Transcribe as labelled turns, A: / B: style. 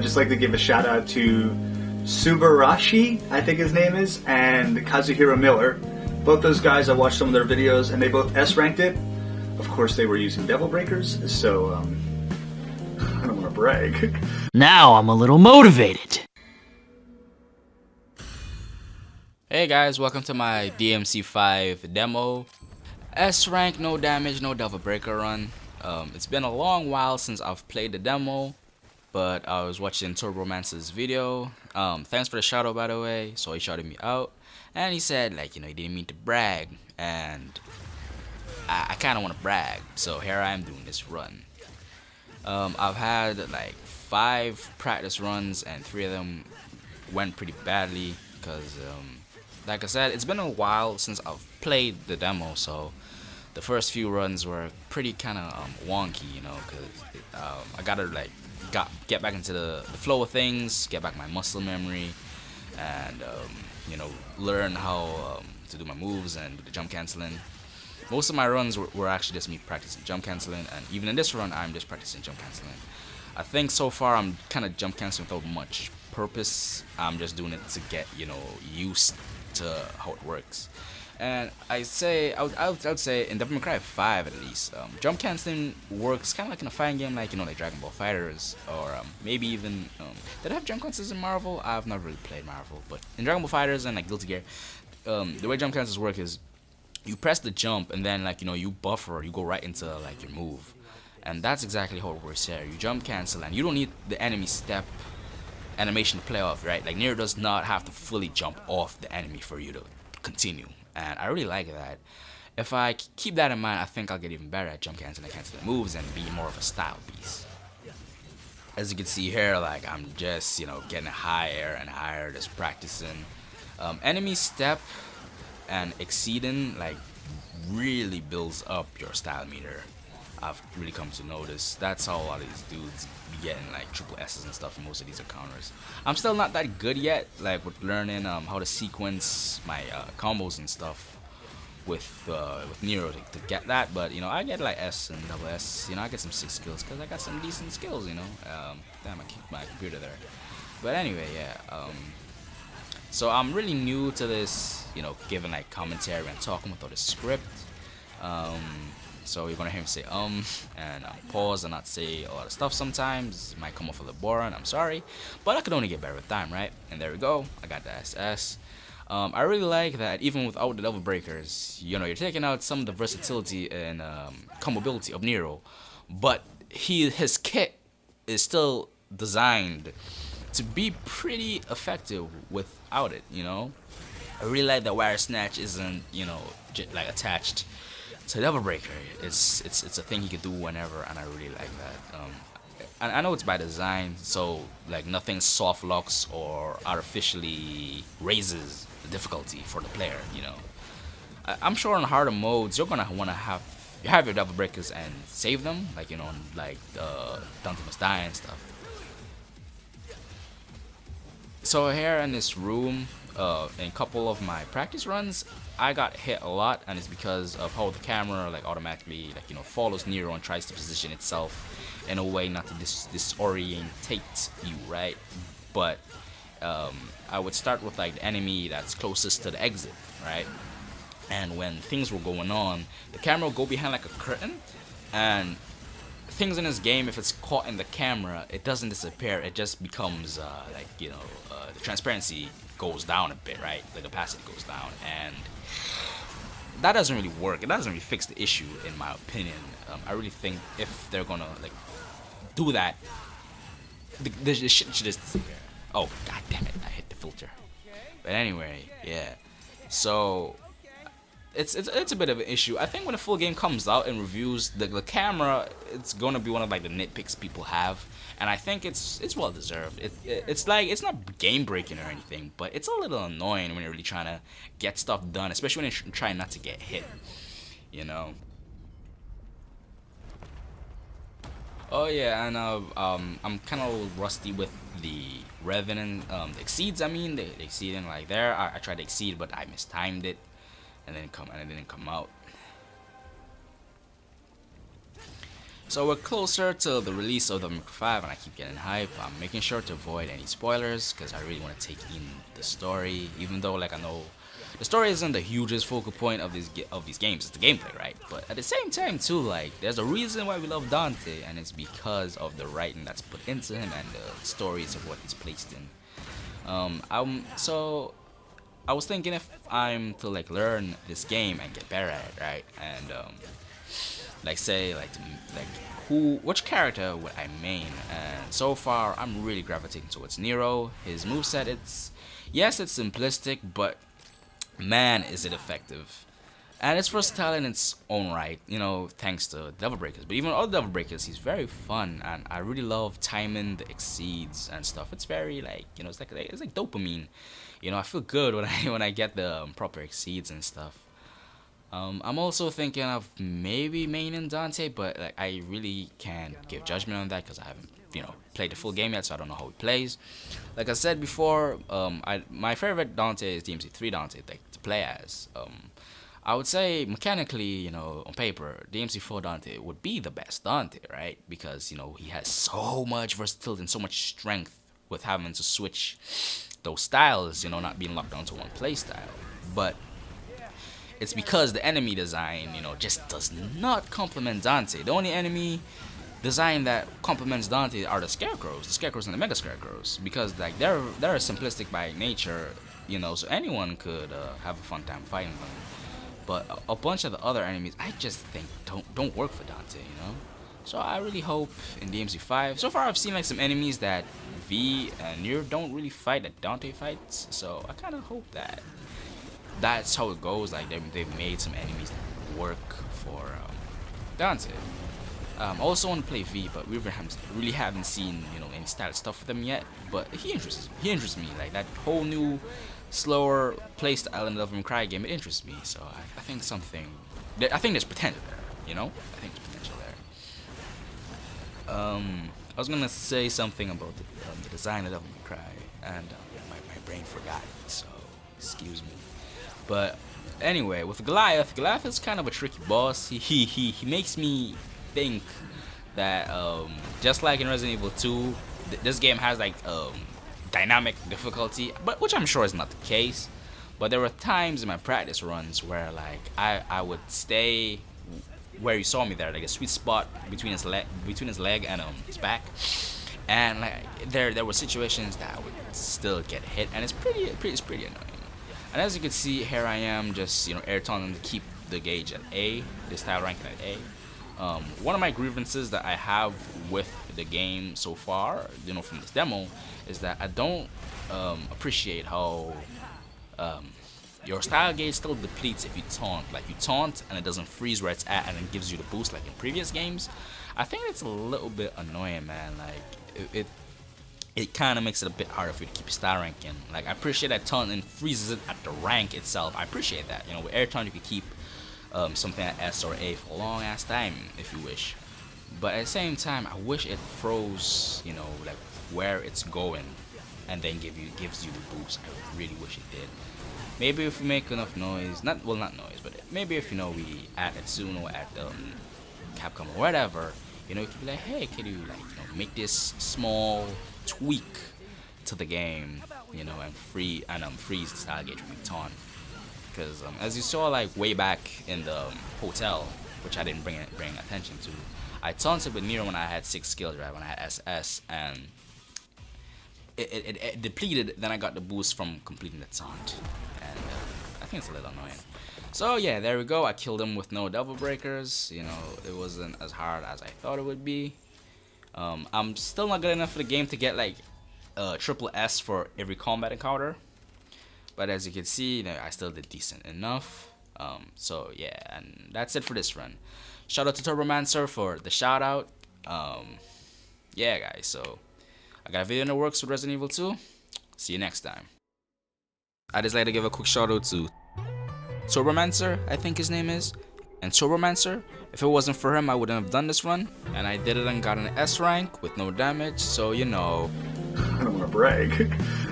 A: I'd just like to give a shout out to Subarashi, I think his name is, and Kazuhiro Miller. Both those guys, I watched some of their videos, and they both S-ranked it. Of course, they were using Devil Breakers, so I don't want to brag.
B: Now I'm a little motivated.
C: Hey guys, welcome to my DMC5 demo. S rank, no damage, no Devil Breaker run. It's been a long while since I've played the demo, but I was watching Tubromancer's video. Thanks for the shout out, by the way. So he shouted me out, and he said, like, you know, he didn't mean to brag, and I kind of want to brag. So here I am doing this run. I've had like 5 practice runs, and 3 of them went pretty badly because like I said, it's been a while since I've played the demo, so the first few runs were pretty kind of wonky, you know, because I gotta like get back into the flow of things, get back my muscle memory, and you know, learn how to do my moves and do the jump canceling. Most of my runs were actually just me practicing jump canceling, and even in this run, I'm just practicing jump canceling. I think so far I'm kind of jump canceling without much purpose. I'm just doing it to get, you know, used to how it works. And I would say in Devil May Cry 5 at least, jump canceling works kind of like in a fighting game, like, you know, like Dragon Ball FighterZ, or maybe even did I have jump cancels in Marvel? I've not really played Marvel, but in Dragon Ball FighterZ and like Guilty Gear, the way jump cancels work is you press the jump and then, like, you know, you buffer, you go right into like your move, and that's exactly how it works here. You jump cancel and you don't need the enemy step animation to play off, right? Like, Nero does not have to fully jump off the enemy for you to continue, and I really like that. If I keep that in mind, I think I'll get even better at jump canceling and canceling moves and be more of a style piece. As you can see here, like, I'm just, you know, getting higher and higher, just practicing. Enemy step and exceeding, like, really builds up your style meter. I've really come to notice. That's how a lot of these dudes be getting like triple S's and stuff in most of these encounters. I'm still not that good yet, like with learning how to sequence my combos and stuff with Nero to get that. But, you know, I get like S and double S. You know, I get some 6 skills because I got some decent skills. You know, damn, I keep my computer there. But anyway, yeah. So I'm really new to this, you know, giving like commentary and talking without a script. So you're gonna hear me say and pause and not say a lot of stuff sometimes. It might come off a little boring, I'm sorry, but I could only get better with time, right? And there we go, I got the SS. I really like that even without the Devil Breakers, you know, you're taking out some of the versatility and combability of Nero, but his kit is still designed to be pretty effective without it, you know? I really like that Wire Snatch isn't, you know, like attached to Devil Breaker. It's a thing he can do whenever, and I really like that. And I know it's by design, so like nothing soft locks or artificially raises the difficulty for the player. You know, I'm sure on harder modes you're gonna wanna have your Devil Breakers and save them, like, you know, like Dante Must Die and stuff. So here in this room, in a couple of my practice runs, I got hit a lot, and it's because of how the camera like automatically, like, you know, follows Nero and tries to position itself in a way not to disorientate you, right? But I would start with like the enemy that's closest to the exit, right? And when things were going on, the camera would go behind like a curtain, and things in this game, if it's caught in the camera, it doesn't disappear. It just becomes like, you know, the transparency goes down a bit, right? The opacity goes down, and that doesn't really work. It doesn't really fix the issue, in my opinion. I really think if they're gonna like do that, the shit should just disappear. Oh, god damn it! I hit the filter. But anyway, yeah. So it's a bit of an issue. I think when the full game comes out and reviews, the camera, it's gonna be one of like the nitpicks people have, and I think it's well deserved. It's like, it's not game breaking or anything, but it's a little annoying when you're really trying to get stuff done, especially when you're trying not to get hit, you know. Oh yeah, and I'm kind of rusty with the Revenant, the exceeds. I mean, the exceeding, like there. I tried to exceed, but I mistimed it, and it didn't come out. So we're closer to the release of the Micro 5 and I keep getting hype. I'm making sure to avoid any spoilers because I really want to take in the story, even though like I know the story isn't the hugest focal point of these games. It's the gameplay, right? But at the same time too, like there's a reason why we love Dante, and it's because of the writing that's put into him and the stories of what he's placed in. So I was thinking if I'm to like learn this game and get better at it, right? And like say like which character would I main? And so far I'm really gravitating towards Nero. His moveset, it's simplistic, but man is it effective. And it's versatile in its own right, you know, thanks to Devil Breakers. But even other Devil Breakers, he's very fun, and I really love timing the exceeds and stuff. It's very like, you know, it's like dopamine. You know, I feel good when I get the proper exceeds and stuff. I'm also thinking of maybe maining Dante, but like I really can't give judgment on that because I haven't, you know, played the full game yet, so I don't know how he plays. Like I said before, my favorite Dante is DMC3 Dante, like to play as. I would say mechanically, you know, on paper, DMC4 Dante would be the best Dante, right? Because, you know, he has so much versatility and so much strength with having to switch those styles, you know, not being locked down to one play style. But it's because the enemy design, you know, just does not complement Dante. The only enemy design that complements Dante are the Scarecrows and the Mega Scarecrows, because like they're simplistic by nature, you know, so anyone could have a fun time fighting them. But a bunch of the other enemies, I just think don't work for Dante, you know. So I really hope in DMC5. So far, I've seen like some enemies that V and Nero don't really fight that Dante fights. So I kind of hope that that's how it goes. Like they've made some enemies that work for Dante. Also want to play V, but we really haven't seen, you know, any style stuff with him yet. But he interests me. Like that whole new slower playstyle in the Devil May Cry game, it interests me. So I think I think there's potential there. You know, I think there's potential there. I was gonna say something about the design of Devil May Cry, and my brain forgot it. So excuse me. But anyway, with Goliath is kind of a tricky boss. He makes me think that just like in Resident Evil 2, this game has like dynamic difficulty, but which I'm sure is not the case. But there were times in my practice runs where like I would stay where you saw me there, like a sweet spot between his leg and his back, and like there were situations that I would still get hit, and it's pretty annoying. And as you can see, here I am just, you know, air taunting to keep the gauge at A, the style ranking at A. One of my grievances that I have with the game so far, you know, from this demo, is that I don't appreciate how your style gauge still depletes if you taunt. Like you taunt and it doesn't freeze where it's at and it gives you the boost like in previous games. I think it's a little bit annoying, man. Like it kind of makes it a bit harder for you to keep your style ranking. Like I appreciate that taunting freezes it at the rank itself. I appreciate that. You know, with air taunt you can keep something at S or A for a long ass time if you wish. But at the same time, I wish it froze, you know, like where it's going, and then gives you the boost. I really wish it did. Maybe if we make enough noise, not noise, but maybe if, you know, we at Etsuno, at Capcom or whatever, you know, you could be like, hey, can you like, you know, make this small tweak to the game, you know, and freeze the style gauge with taunt. Because as you saw, like way back in the hotel, which I didn't bring attention to, I taunted with Nero when I had 6 skill drive, when I had SS, and it depleted. Then I got the boost from completing the taunt, and I think it's a little annoying. So yeah, there we go. I killed him with no Devil Breakers. You know, it wasn't as hard as I thought it would be. I'm still not good enough for the game to get like triple S for every combat encounter. But as you can see, you know, I still did decent enough. So yeah, and that's it for this run. Shout out to Tubromancer for the shout out. Yeah, guys, so I got a video in the works with Resident Evil 2. See you next time. I just like to give a quick shout out to Tubromancer, I think his name is. And Tubromancer, if it wasn't for him, I wouldn't have done this run. And I did it and got an S rank with no damage, so you know.
A: I don't want to brag.